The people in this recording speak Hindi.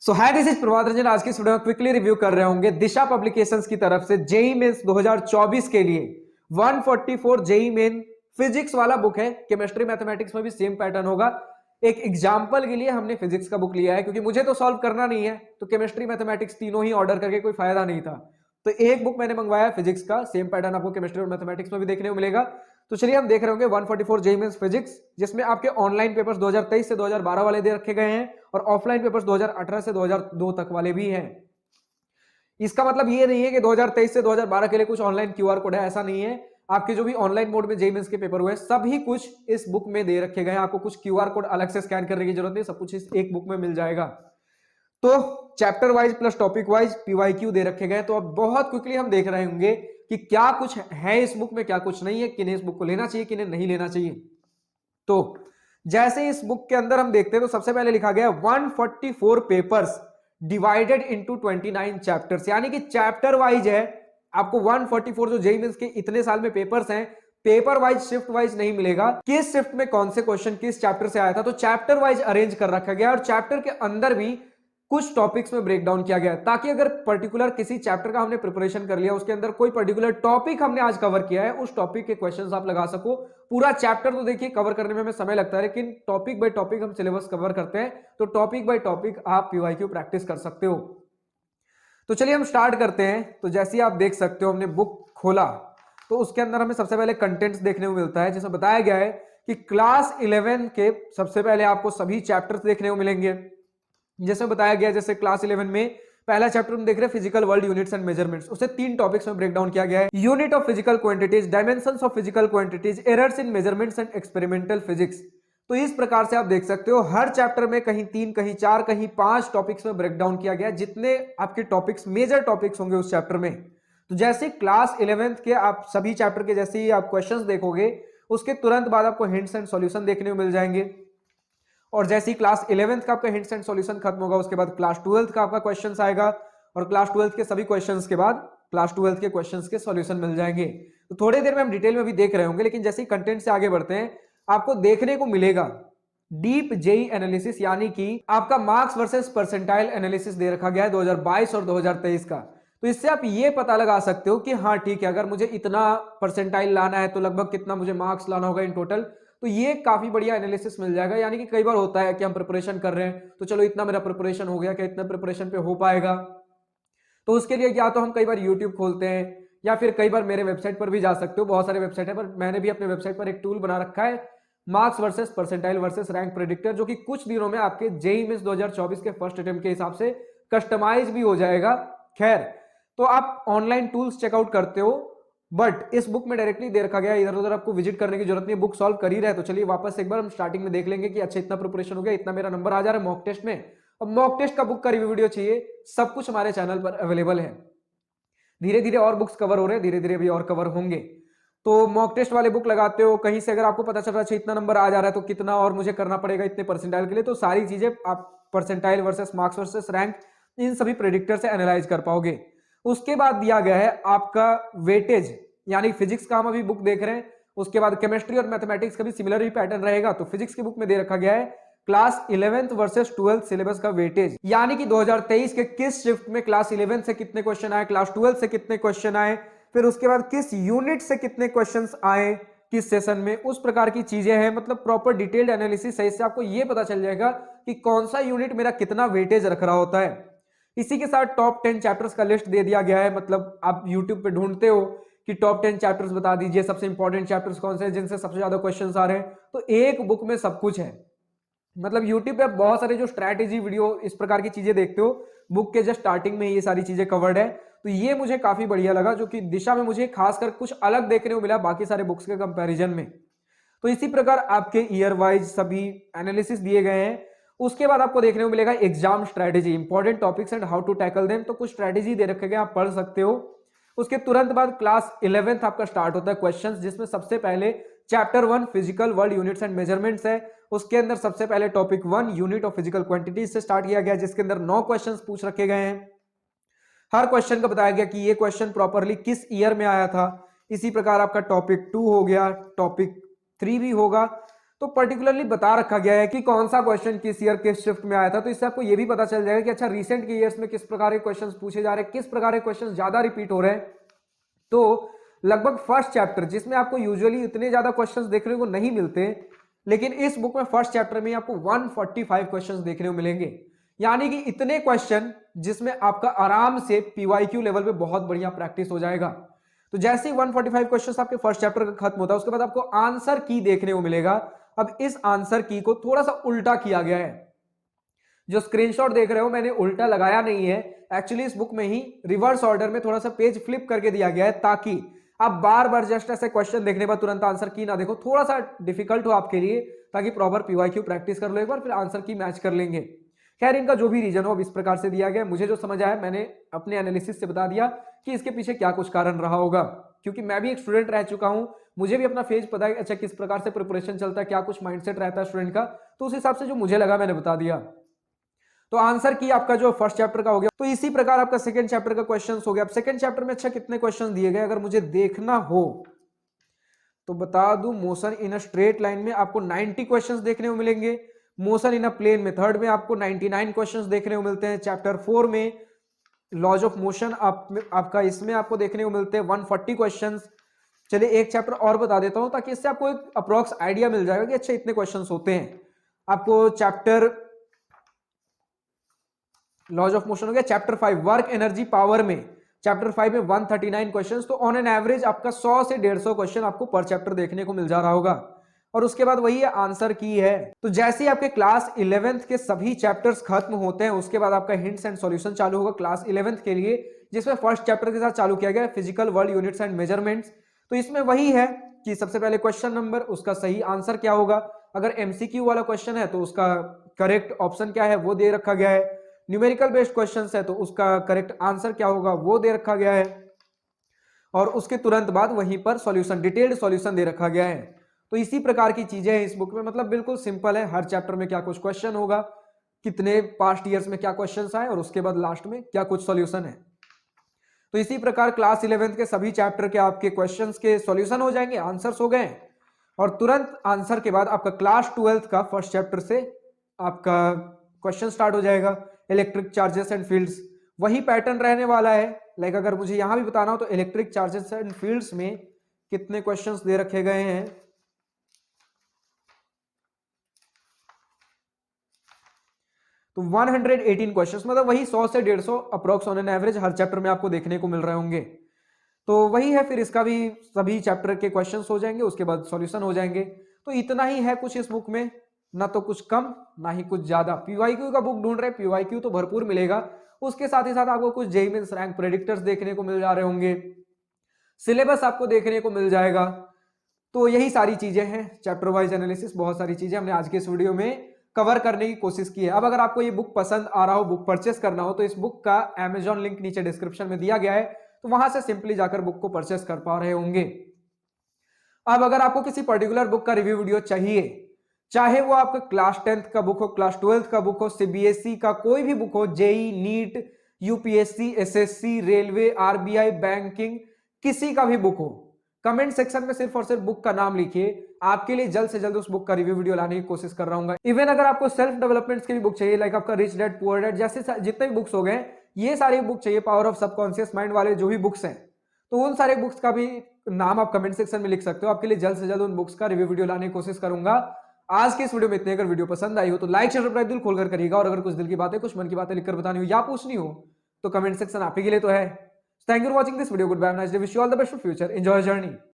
So hi, this is Prabhat Ranjan. आज की वीडियो में क्विकली रिव्यू कर रहे होंगे दिशा पब्लिकेशंस की तरफ से जेई मेंस 2024 के लिए 144 जेई मेन फिजिक्स वाला बुक है। केमिस्ट्री मैथमेटिक्स में भी सेम पैटर्न होगा। एक एग्जांपल के लिए हमने फिजिक्स का बुक लिया है क्योंकि मुझे तो सॉल्व करना नहीं है, तो केमिस्ट्री मैथमेटिक्स तीनों ही ऑर्डर करके कोई फायदा नहीं था। तो एक बुक मैंने मंगवाया फिजिक्स का, सेम पैटर्न आपको केमिस्ट्री और मैथमेटिक्स में भी देखने को मिलेगा। तो चलिए हम देख रहे होंगे 144 जेई मेंस फिजिक्स, जिसमें आपके ऑनलाइन पेपर्स 2023 से 2012 वाले दे रखे गए हैं और ऑफलाइन पेपर्स 2018 से 2002 तक वाले भी हैं। इसका मतलब ये नहीं है कि 2023 से 2012 के लिए कुछ ऑनलाइन क्यूआर कोड है, ऐसा नहीं है। आपके जो भी ऑनलाइन मोड में जेई मेंस के पेपर हुए सभी कुछ इस बुक में दे रखे गए हैं। आपको कुछ क्यूआर कोड अलग से स्कैन करने की जरूरत नहीं, सब कुछ इस एक बुक में मिल जाएगा। तो chapter wise plus topic wise PYQ दे रखे गए। तो अब बहुत क्विकली हम देख रहे होंगे कि क्या कुछ है इस बुक में, क्या कुछ नहीं है, किन्हें इस बुक को लेना चाहिए, किन्हें नहीं लेना चाहिए। तो जैसे इस बुक के अंदर हम देखते हैं तो सबसे पहले लिखा गया 144 पेपर्स डिवाइडेड इनटू 29 चैप्टर्स, यानी कि चैप्टर वाइज है। आपको 144 जो जेई मेंस के इतने साल में पेपर्स हैं, पेपर वाइज शिफ्ट वाइज नहीं मिलेगा। किस शिफ्ट में कौन से क्वेश्चन किस चैप्टर से आया था, तो चैप्टर वाइज अरेंज कर रखा गया और चैप्टर के अंदर भी कुछ टॉपिक्स में ब्रेक डाउन किया गया है, ताकि अगर पर्टिकुलर किसी चैप्टर का हमने प्रिपरेशन कर लिया, उसके अंदर कोई पर्टिकुलर टॉपिक हमने आज कवर किया है, उस टॉपिक के क्वेश्चंस आप लगा सको। पूरा चैप्टर तो देखिए कवर करने में हमें समय लगता है, लेकिन टॉपिक बाय टॉपिक हम सिलेबस कवर करते हैं, तो टॉपिक बाय टॉपिक आप पीवाईक्यू प्रैक्टिस कर सकते हो। तो चलिए हम स्टार्ट करते हैं। तो जैसे ही आप देख सकते हो, हमने बुक खोला तो उसके अंदर हमें सबसे पहले कंटेंट्स देखने को मिलता है, जिसमें बताया गया है कि क्लास 11 के सबसे पहले आपको सभी चैप्टर्स देखने को मिलेंगे। जैसे बताया गया, जैसे क्लास 11 में पहला चैप्टर हम देख रहे हैं physical world units and measurements, उसे 3 टॉपिक्स में ब्रेक डाउन किया गया है। Unit of physical quantities, dimensions of physical quantities, errors in measurements and experimental physics. तो इस प्रकार से आप देख सकते हो हर चैप्टर में कहीं 3, कहीं 4, कहीं 5 टॉपिक्स में ब्रेक डाउन किया गया, जितने आपके टॉपिक्स मेजर टॉपिक्स होंगे उस चैप्टर में। तो जैसे क्लास 11th के आप सभी चैप्टर के जैसे ही आप क्वेश्चंस देखोगे, उसके तुरंत बाद आपको हिंट्स एंड सॉल्यूशन देखने को मिल जाएंगे। और जैसे ही क्लास 11th का आपका हिंट्स एंड सॉल्यूशन खत्म होगा, उसके बाद क्लास 12th का आपका क्वेश्चंस आएगा और क्लास 12th के सभी क्वेश्चंस के बाद क्लास 12th के क्वेश्चंस के सॉल्यूशन मिल जाएंगे। तो थोड़ी देर में हम डिटेल में भी देख रहे होंगे, लेकिन जैसे ही कंटेंट से आगे बढ़ते हैं, आपको देखने को मिलेगा डीप जेई एनालिसिस, यानी कि आपका मार्क्स वर्सेस परसेंटाइल एनालिसिस दे रखा गया है 2022 और 2023 का। तो इससे आप ये पता लगा सकते हो कि हाँ ठीक है, अगर मुझे इतना परसेंटाइल लाना है तो लगभग कितना मुझे मार्क्स लाना होगा इन टोटल। तो ये काफी बढ़िया एनालिसिस मिल जाएगा। यानी कि कई बार होता है कि हम प्रिपरेशन कर रहे हैं, तो चलो इतना मेरा प्रिपरेशन हो गया, क्या इतना प्रिपरेशन पे हो पाएगा। तो उसके लिए या तो हम कई बार यूट्यूब खोलते हैं या फिर कई बार मेरे वेबसाइट पर भी जा सकते हो, बहुत सारे वेबसाइट है, पर मैंने भी अपने वेबसाइट पर एक टूल बना रखा है, marks versus percentile versus rank predictor, जो कि कुछ दिनों में आपके जेई मेंस 2024 के फर्स्ट अटेम्प्ट के हिसाब से कस्टमाइज भी हो जाएगा। खैर, तो आप ऑनलाइन टूल्स चेकआउट करते हो, बट इस बुक में डायरेक्टली दे रखा गया, इधर उधर आपको विजिट करने की जरूरत नहीं है, बुक सॉल्व कर ही रहे। तो चलिए वापस एक बार हम स्टार्टिंग में देख लेंगे कि अच्छा इतना प्रिपरेशन हो गया, इतना मेरा नंबर आ जा रहा है मॉक टेस्ट में। अब मॉक टेस्ट का बुक का रिव्यू वीडियो चाहिए, सब कुछ हमारे चैनल पर अवेलेबल है। धीरे धीरे और बुक्स कवर हो रहे हैं, धीरे धीरे भी और कवर होंगे। तो मॉक टेस्ट वाले बुक लगाते हो, कहीं से अगर आपको पता चल रहा है इतना नंबर आ जा रहा है तो कितना और मुझे करना पड़ेगा इतने परसेंटाइल के लिए, तो सारी चीजें आप percentile versus marks versus rank in सभी प्रेडिक्टर से एनालाइज कर पाओगे। उसके बाद दिया गया है आपका वेटेज, यानी फिजिक्स का हम अभी बुक देख रहे हैं, उसके बाद केमिस्ट्री और मैथमेटिक्स का भी सिमिलर ही पैटर्न रहेगा। तो फिजिक्स की बुक में दे रखा गया है class 11th versus 12th syllabus का वेटेज, यानी कि 2023 के किस शिफ्ट में क्लास 11 से कितने क्वेश्चन आए, क्लास 12 से कितने क्वेश्चन आए, फिर उसके बाद किस यूनिट से कितने क्वेश्चंस आए किस सेशन में, उस प्रकार की चीजें हैं। मतलब प्रॉपर डिटेल्ड एनालिसिस सही से आपको यह पता चल जाएगा कि कौन सा यूनिट मेरा कितना वेटेज रख रहा होता है। इसी के साथ टॉप 10 चैप्टर्स का लिस्ट दे दिया गया है। मतलब आप यूट्यूब पे ढूंढते हो कि टॉप 10 चैप्टर्स बता दीजिए, सबसे इंपॉर्टेंट चैप्टर्स कौन से हैं जिनसे सबसे ज्यादा क्वेश्चंस आ रहे हैं, तो एक बुक में सब कुछ है। मतलब यूट्यूब पे बहुत सारे जो स्ट्रैटेजी वीडियो इस प्रकार की चीजें देखते हो, बुक के जस्ट स्टार्टिंग में ये सारी चीजें कवर्ड है। तो ये मुझे काफी बढ़िया लगा, जो कि दिशा में मुझे खासकर कुछ अलग देखने को मिला बाकी सारे बुक्स के कंपैरिजन में। तो इसी प्रकार आपके ईयर वाइज सभी एनालिसिस दिए गए हैं। उसके बाद आपको देखने को मिलेगा exam strategy, important topics and how to tackle them. तो कुछ स्ट्रैटेजी दे रखे गए, आप पढ़ सकते हो। उसके तुरंत बाद क्लास 11th आपका स्टार्ट होता है क्वेश्चंस, जिसमें सबसे पहले chapter 1 physical world units and measurements है। उसके अंदर सबसे पहले topic 1 unit of physical quantities से स्टार्ट किया गया, जिसके अंदर 9 क्वेश्चंस पूछ रखे गए हैं। हर क्वेश्चन का बताया गया कि ये क्वेश्चन प्रॉपरली किस ईयर में आया था। इसी प्रकार आपका टॉपिक 2 हो गया, टॉपिक 3 भी होगा। तो पर्टिकुलरली बता रखा गया है कि कौन सा क्वेश्चन किस ईयर किस शिफ्ट में आया था, तो इससे आपको ये भी पता चल जाएगा कि अच्छा रिसेंट के ईयर्स में किस प्रकार के क्वेश्चंस पूछे जा रहे हैं, किस प्रकार के क्वेश्चंस ज्यादा रिपीट हो रहे हैं। तो लगभग फर्स्ट चैप्टर जिसमें आपको यूजुअली इतने ज्यादा क्वेश्चंस देखने को नहीं मिलते, लेकिन इस बुक में फर्स्ट चैप्टर में आपको 145 क्वेश्चंस देखने को मिलेंगे, यानी कि इतने क्वेश्चन जिसमें आपका आराम से पीवाईक्यू लेवल पे बहुत बढ़िया प्रैक्टिस हो जाएगा। तो जैसे ही 145 क्वेश्चंस आपके फर्स्ट चैप्टर का खत्म होता है, उसके बाद आपको आंसर की देखने को मिलेगा। अब इस आंसर की को थोड़ा सा उल्टा किया गया है, जो स्क्रीनशॉट देख रहे हो मैंने उल्टा लगाया नहीं है, एक्चुअली इस बुक में ही रिवर्स ऑर्डर में थोड़ा सा पेज फ्लिप करके दिया गया है, ताकि आप बार बार जस्ट ऐसे क्वेश्चन देखने पर तुरंत आंसर की ना देखो, थोड़ा सा डिफिकल्ट हो आपके लिए, ताकि प्रॉपर पीवाईक्यू प्रैक्टिस कर लो एक बार, फिर आंसर की मैच कर लेंगे। खैर इनका जो भी रीजन हो अब इस प्रकार से दिया गया, मुझे जो समझ आया मैंने अपने एनालिसिस से बता दिया कि इसके पीछे क्या कुछ कारण रहा होगा, क्योंकि मैं भी एक स्टूडेंट रह चुका हूं, मुझे भी अपना फेज पता है अच्छा किस प्रकार से प्रिपरेशन चलता है, क्या कुछ माइंडसेट रहता है स्टूडेंट का, तो उस हिसाब से जो मुझे लगा मैंने बता दिया। तो आंसर की आपका जो फर्स्ट चैप्टर का हो गया, तो इसी प्रकार आपका सेकंड चैप्टर का क्वेश्चंस हो गया। अब सेकंड चैप्टर में अच्छा कितने क्वेश्चंस दिए गए अगर मुझे देखना हो तो बता दूं, motion in a straight line में आपको 90 क्वेश्चंस देखने को मिलेंगे, motion in a plane method में आपको 99 क्वेश्चंस देखने को मिलते हैं, चैप्टर 4 में लॉज ऑफ मोशन आपका इसमें आपको देखने को मिलते हैं 140 क्वेश्चंस। चलिए एक चैप्टर और बता देता हूं ताकि इससे आपको एक अप्रोक्स आइडिया मिल जाएगा कि अच्छा इतने क्वेश्चंस होते हैं। आपको चैप्टर लॉज ऑफ मोशन हो गया, चैप्टर 5 वर्क एनर्जी पावर में चैप्टर 5 में 139 क्वेश्चंस, तो ऑन एन एवरेज आपका 100 से 150 क्वेश्चन आपको पर चैप्टर देखने को मिल जा रहा होगा। और उसके बाद वही आंसर की है। तो जैसे ही आपके क्लास 11th के सभी चैप्टर्स खत्म होते हैं, उसके बाद आपका हिंट्स एंड सॉल्यूशन चालू होगा क्लास 11th के लिए, जिसमें फर्स्ट चैप्टर के साथ चालू किया गया physical world units and measurements. तो इसमें वही है कि सबसे पहले क्वेश्चन नंबर, उसका सही आंसर क्या होगा, अगर एमसीक्यू वाला क्वेश्चन है तो उसका करेक्ट ऑप्शन क्या है वो दे रखा गया है, न्यूमेरिकल बेस्ड क्वेश्चंस है तो उसका करेक्ट आंसर क्या होगा वो दे रखा गया है, और उसके तुरंत बाद वहीं पर सॉल्यूशन, डिटेल्ड सॉल्यूशन दे रखा गया है। तो इसी प्रकार की चीजें हैं इस बुक में, मतलब बिल्कुल सिंपल है, हर चैप्टर में क्या कुछ क्वेश्चन होगा, कितने पास्ट ईयर्स में क्या क्वेश्चंस आए, और उसके बाद लास्ट में क्या कुछ सॉल्यूशन है। तो इसी प्रकार क्लास 11th के सभी चैप्टर के आपके क्वेश्चंस के सॉल्यूशन हो जाएंगे, आंसर्स हो गए, और तुरंत आंसर के बाद आपका क्लास 12th का फर्स्ट चैप्टर से आपका क्वेश्चन स्टार्ट हो जाएगा, इलेक्ट्रिक चार्जेस एंड फील्ड्स। वही पैटर्न रहने वाला है, लाइक अगर मुझे यहां भी बताना हो तो इलेक्ट्रिक चार्जेस एंड फील्ड्स में कितने क्वेश्चंस दे रखे गए हैं, तो 118 क्वेश्चंस, मतलब वही 100 से 150 approx on an average her chapter में आपको देखने को मिल रहे होंगे। तो वही है, फिर इसका भी सभी चैप्टर के क्वेश्चंस हो जाएंगे, उसके बाद सॉल्यूशन हो जाएंगे। तो इतना ही है कुछ इस बुक में, ना तो कुछ कम ना ही कुछ ज्यादा। पीवाईक्यू का बुक ढूंढ रहे, पीवाईक्यू तो भरपूर मिलेगा, उसके साथ ही साथ आपको कुछ जेईई मेंस रैंक प्रेडिक्टर्स देखने को मिल जा रहे होंगे, सिलेबस आपको देखने को मिल जाएगा। तो यही सारी चीजें हैं, चैप्टर वाइज एनालिसिस, बहुत सारी चीजें हमने आज के इस वीडियो में कवर करने की कोशिश की है। अब अगर आपको ये बुक पसंद आ रहा हो, बुक परचेस करना हो, तो इस बुक का अमेजॉन लिंक नीचे डिस्क्रिप्शन में दिया गया है, तो वहां से सिंपली जाकर बुक को परचेस कर पा रहे होंगे। अब अगर आपको किसी पर्टिकुलर बुक का रिव्यू वीडियो चाहिए, चाहे वो आपका क्लास 10th का बुक हो, क्लास 12th का बुक हो, सीबीएसई का कोई भी बुक हो, JEE, NEET, UPSC, SSC, railway, RBI, banking, किसी का भी बुक हो, कमेंट सेक्शन में सिर्फ और सिर्फ बुक का नाम लिखिए, आपके लिए जल्द से जल्द उस बुक का रिव्यू वीडियो लाने की कोशिश कर रहा हूं। इवन अगर आपको सेल्फ डेवलपमेंट की भी बुक चाहिए, लाइक आपका रिच डैड पुअर डैड जैसे जितने भी बुक्स हो गए, ये सारी बुक चाहिए, पावर ऑफ सबकॉन्शियस माइंड वाले जो भी बुक्स हैं, तो उन सारे बुक्स का भी नाम आप कमेंट सेक्शन में लिख सकते हो, आपके लिए जल्द से जल्द उन बुक्स का रिव्यू वीडियो लाने की कोशिश करूंगा। आज के इस वीडियो में इतने, अगर वीडियो पसंद आई हो तो लाइक शेयर सब्सक्राइब दिल खोलकर करिएगा, और अगर कुछ दिल की बातें, कुछ मन की बातें लिखकर बतानी हो या पूछनी हो तो कमेंट सेक्शन आप ही के लिए तो है। Thank you for watching this video, good bye, nice day, wish you all the best for future, enjoy journey.